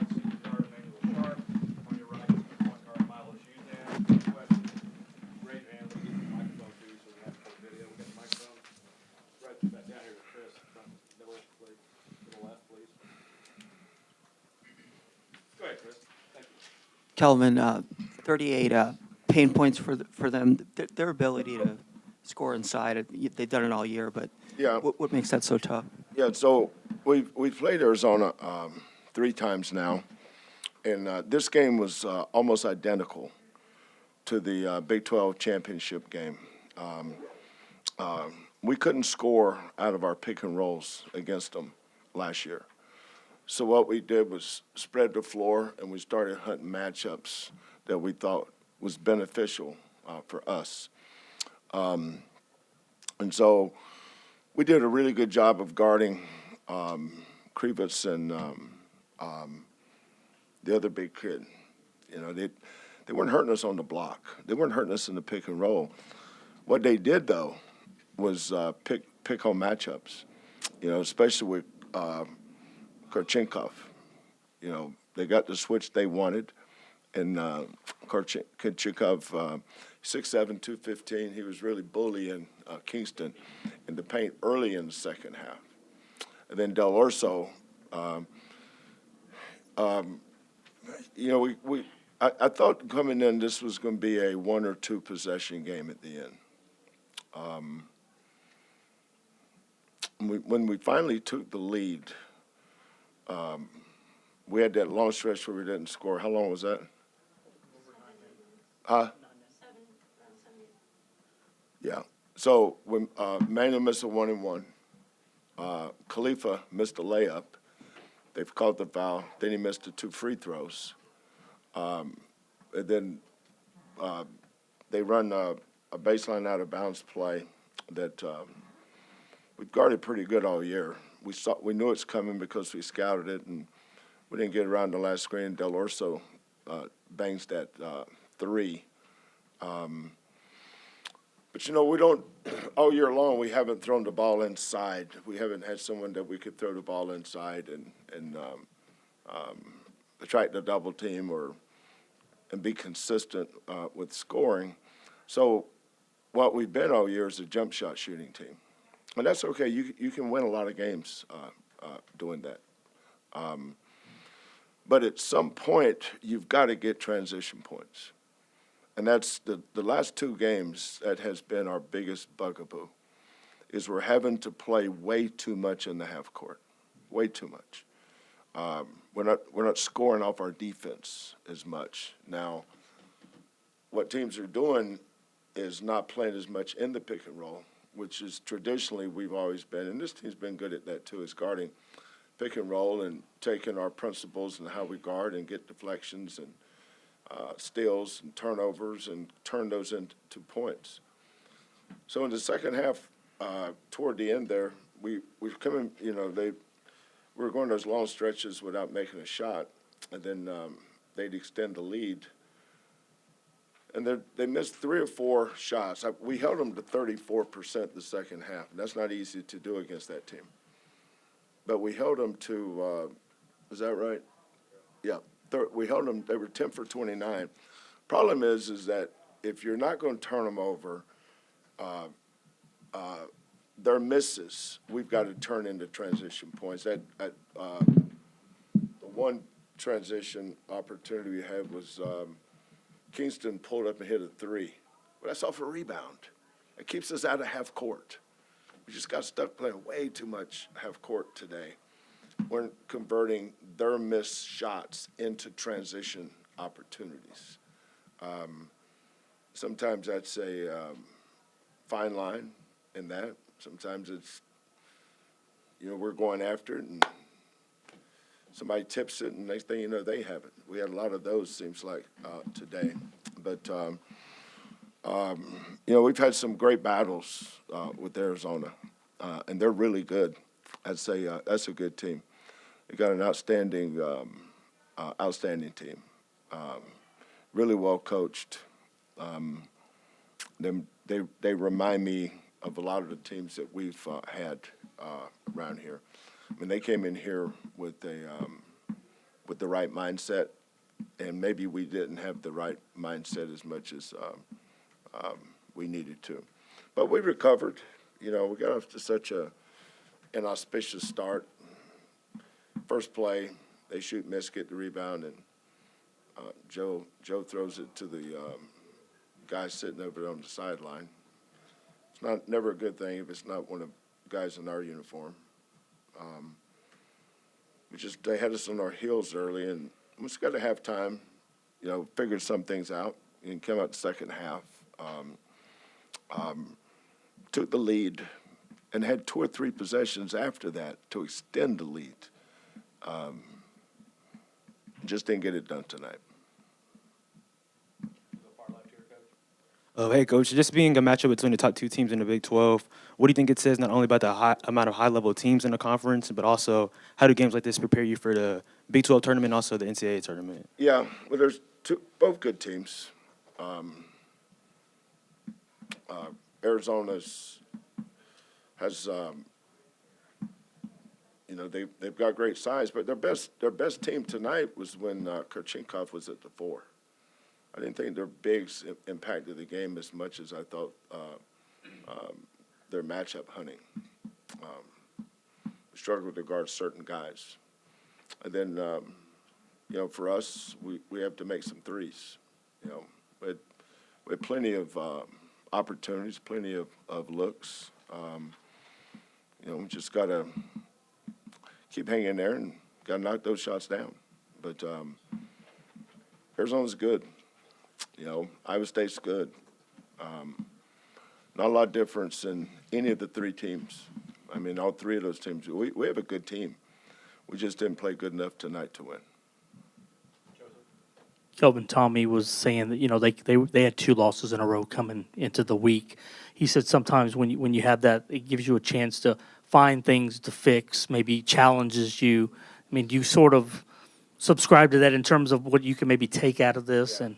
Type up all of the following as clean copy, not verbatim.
senior guard Emanuel Sharp. On your right, senior point guard Milos Uzan. Questions? Raise your hand. Let me get the microphone to you so we have the video. We got the microphone right back down here with Chris. Front middle, please. To the left, please. Go ahead, Chris. Thank you. Kelvin, 38 pain points for them. Their ability to score inside, they've done it all year, but Yeah. what makes that so tough? Yeah, so we've played Arizona 3 times now, and this game was almost identical to the Big 12 championship game. We couldn't score out of our pick and rolls against them last year. So what we did was spread the floor, and we started hunting matchups that we thought was beneficial for us. And so we did a really good job of guarding Krivitz and the other big kid. You know, they weren't hurting us on the block. They weren't hurting us in the pick and roll. What they did, though, was pick on matchups, you know, especially with Korchenkov. You know, they got the switch they wanted, and Korchenkov, 6'7", 215, he was really bullying Kingston in the paint early in the second half. And then Del Orso, you know, I thought coming in this was going to be a 1 or 2 possession game at the end. When we finally took the lead, we had that long stretch where we didn't score. How long was that? Yeah. So when Manuel missed a 1-and-1, Khalifa missed a layup. They've called the foul. Then he missed the 2 free throws. And then they run a baseline out of bounds play that we've guarded pretty good all year. We knew it's coming because we scouted it, and we didn't get around the last screen. Del Orso bangs that 3. But, you know, we don't – all year long we haven't thrown the ball inside. We haven't had someone that we could throw the ball inside and attract the double team and be consistent with scoring. So what we've been all year is a jump shot shooting team. And that's okay. You can win a lot of games doing that. But at some point, you've got to get transition points. And that's the last 2 games that has been our biggest bugaboo, is we're having to play way too much in the half court, way too much. We're not scoring off our defense as much. Now, what teams are doing is not playing as much in the pick and roll, which is traditionally we've always been, and this team's been good at that too, is guarding pick and roll and taking our principles and how we guard and get deflections and steals and turnovers and turn those into points. So in the second half, toward the end there, we're coming, you know, we were going those long stretches without making a shot, and then they'd extend the lead. And they missed 3 or 4 shots. We held them to 34% the second half. And that's not easy to do against that team. But we held them to, is that right? Yeah. We held them, they were 10 for 29. Problem is that if you're not going to turn them over, their misses, we've got to turn into transition points. The one transition opportunity we had was Kingston pulled up and hit a 3. But that's off a rebound. It keeps us out of half court. We just got stuck playing way too much half court today. We're converting their missed shots into transition opportunities. Sometimes that's a fine line in that. Sometimes it's, you know, we're going after it and somebody tips it, and next thing you know, they have it. We had a lot of those, seems like, today. But, you know, we've had some great battles with Arizona, and they're really good. That's a good team. They got an outstanding team, really well coached. They remind me of a lot of the teams that we've had around here. I mean, they came in here with with the right mindset, and maybe we didn't have the right mindset as much as we needed to. But we recovered. We got off to such an inauspicious start. First play, they shoot, miss, get the rebound, and Joe throws it to the guy sitting over on the sideline. It's never a good thing if it's not one of the guys in our uniform. They had us on our heels early, and we just got to have time, figured some things out, and came out the second half. Took the lead and had 2 or 3 possessions after that to extend the lead. Just didn't get it done tonight. Hey, Coach, just being a matchup between the top 2 teams in the Big 12, what do you think it says not only about the amount of high-level teams in the conference, but also how do games like this prepare you for the Big 12 tournament and also the NCAA tournament? Yeah, well, there's both good teams. Arizona has, they've got great size, but their best team tonight was when Kurchenkov was at the 4. I didn't think their bigs impacted the game as much as I thought their matchup hunting. We struggled to guard certain guys. And then, for us, we have to make some threes. We had plenty of opportunities, plenty of looks. We just got to keep hanging there and got to knock those shots down. But Arizona's good. Iowa State's good. Not a lot of difference in any of the 3 teams. I mean, all 3 of those teams. We have a good team. We just didn't play good enough tonight to win. Kelvin Tommy was saying that they had 2 losses in a row coming into the week. He said sometimes when you have that, it gives you a chance to find things to fix, maybe challenges you. I mean, do you sort of subscribe to that in terms of what you can maybe take out of this and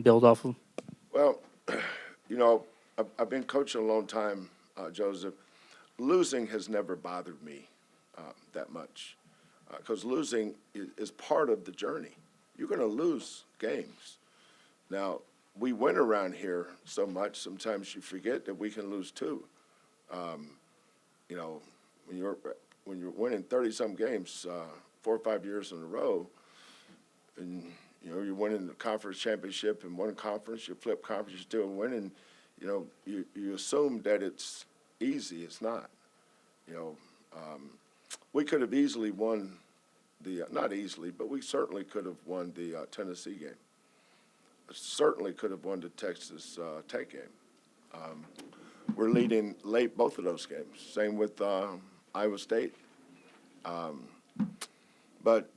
build off of? Well, I've been coaching a long time, Joseph. Losing has never bothered me that much because losing is part of the journey. You're going to lose games. Now, we win around here so much, sometimes you forget that we can lose too. When you're winning 30-some games 4 or 5 years in a row, and you're winning the conference championship in one conference, you flip conference, you're still winning. You assume that it's easy. It's not. We could have easily won not easily, but we certainly could have won the Tennessee game. Certainly could have won the Texas Tech game. We're leading late both of those games. Same with Iowa State. But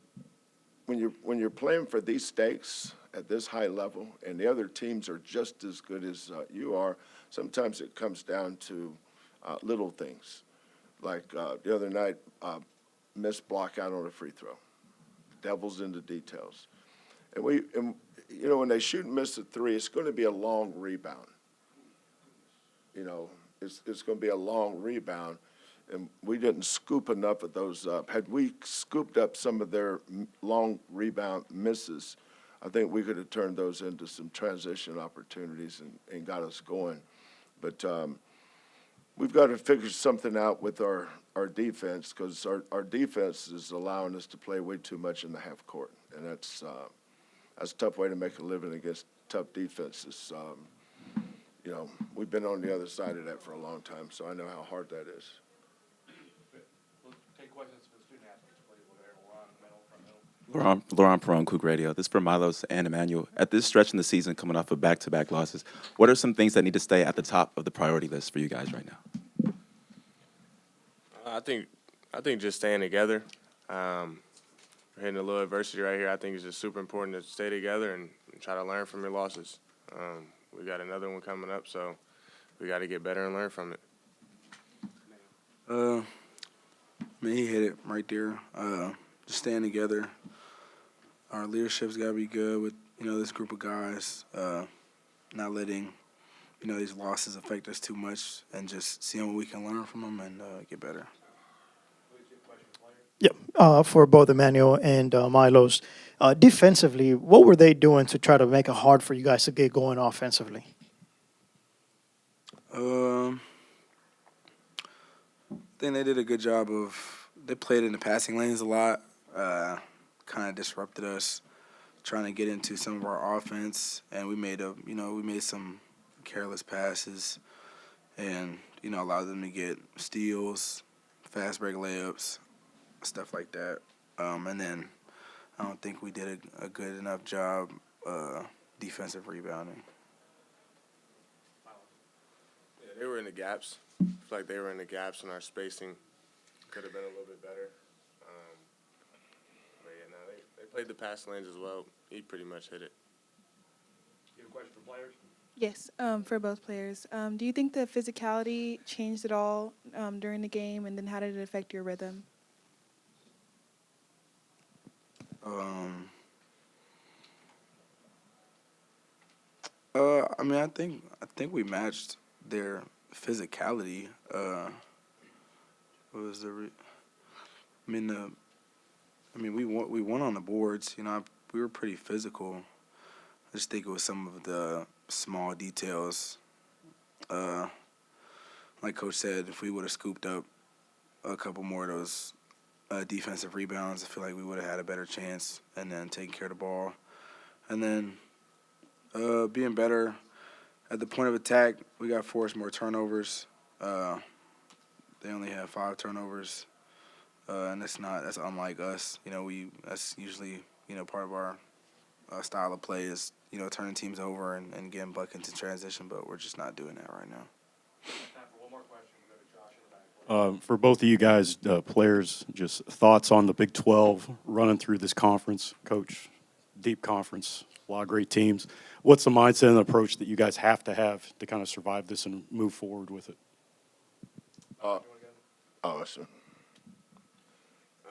when you're playing for these stakes at this high level, and the other teams are just as good as you are, sometimes it comes down to little things. Like the other night, missed block out on a free throw. Devil's in the details. And when they shoot and miss a 3, it's going to be a long rebound. It's going to be a long rebound, and we didn't scoop enough of those up. Had we scooped up some of their long rebound misses, I think we could have turned those into some transition opportunities and got us going. But we've got to figure something out with our defense because our defense is allowing us to play way too much in the half court, and that's a tough way to make a living against tough defenses. We've been on the other side of that for a long time, so I know how hard that is. We'll take questions for the student athletes, please. We'll go front middle. Laurent Perron, Coug Radio. This is for Milos and Emanuel. At this stretch in the season, coming off of back-to-back losses, what are some things that need to stay at the top of the priority list for you guys right now? I think just staying together. We're hitting a little adversity right here. I think it's just super important to stay together and try to learn from your losses. We got another one coming up, so we got to get better and learn from it. He hit it right there. Just staying together. Our leadership's got to be good with, this group of guys, not letting, these losses affect us too much and just seeing what we can learn from them and get better. For both Emmanuel and Milos. Defensively, what were they doing to try to make it hard for you guys to get going offensively? I think they did a good job of. They played in the passing lanes a lot. Kind of disrupted us, trying to get into some of our offense, and we made some careless passes, and allowed them to get steals, fast break layups, stuff like that. And then I don't think we did a good enough job defensive rebounding. Yeah, they were in the gaps. I feel like they were in the gaps, and our spacing could have been a little bit better. But yeah, no, they played the pass lanes as well. He pretty much hit it. You have a question for players? Yes, for both players. Do you think the physicality changed at all during the game, and then how did it affect your rhythm? I think we matched their physicality. What was the? We won on the boards. We were pretty physical. I just think it was some of the small details. Like Coach said, if we would have scooped up a couple more of those defensive rebounds, I feel like we would have had a better chance. And then taking care of the ball, and then being better at the point of attack. We got forced more turnovers. They only had 5 turnovers, and that's unlike us. That's usually part of our style of play is turning teams over and getting buckets in transition, but we're just not doing that right now. Time for one more question. We'll go to Josh in the back. For both of you guys, players, just thoughts on the Big 12 running through this conference. Coach, deep conference, a lot of great teams. What's the mindset and approach that you guys have to kind of survive this and move forward with it? Awesome.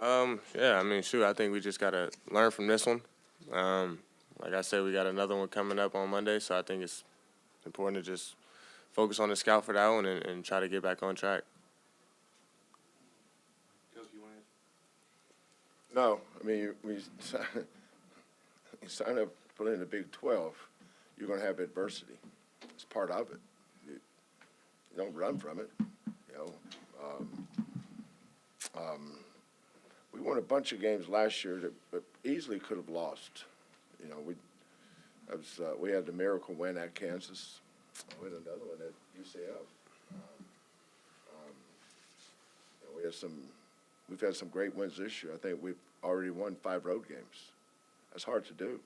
I think we just got to learn from this one. Like I said, we got another one coming up on Monday, so I think it's important to just focus on the scout for that one and try to get back on track. Coach, you want to answer? No, we sign up to play in the Big 12. You're going to have adversity. It's part of it. You don't run from it. We won a bunch of games last year that easily could have lost. We had the miracle win at Kansas. We had another one at UCF. We've had some great wins this year. I think we've already won 5 road games. That's hard to do.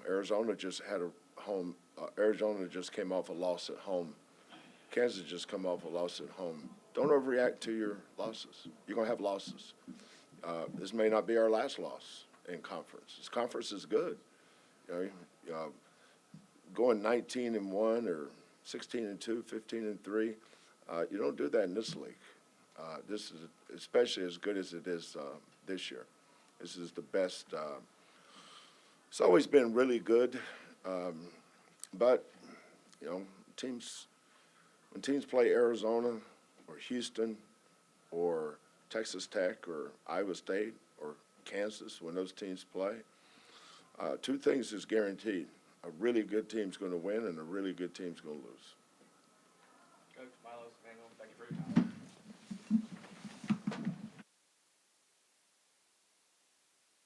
Arizona just had a home. Arizona just came off a loss at home. Kansas just come off a loss at home. Don't overreact to your losses. You're going to have losses. This may not be our last loss in conference. This conference is good. Going 19-1 or 16-2, 15-3, you don't do that in this league. This is especially as good as it is this year. This is the best. It's always been really good, but when teams play Arizona or Houston or Texas Tech or Iowa State or Kansas, when those teams play, 2 things is guaranteed. A really good team's going to win and a really good team's going to lose.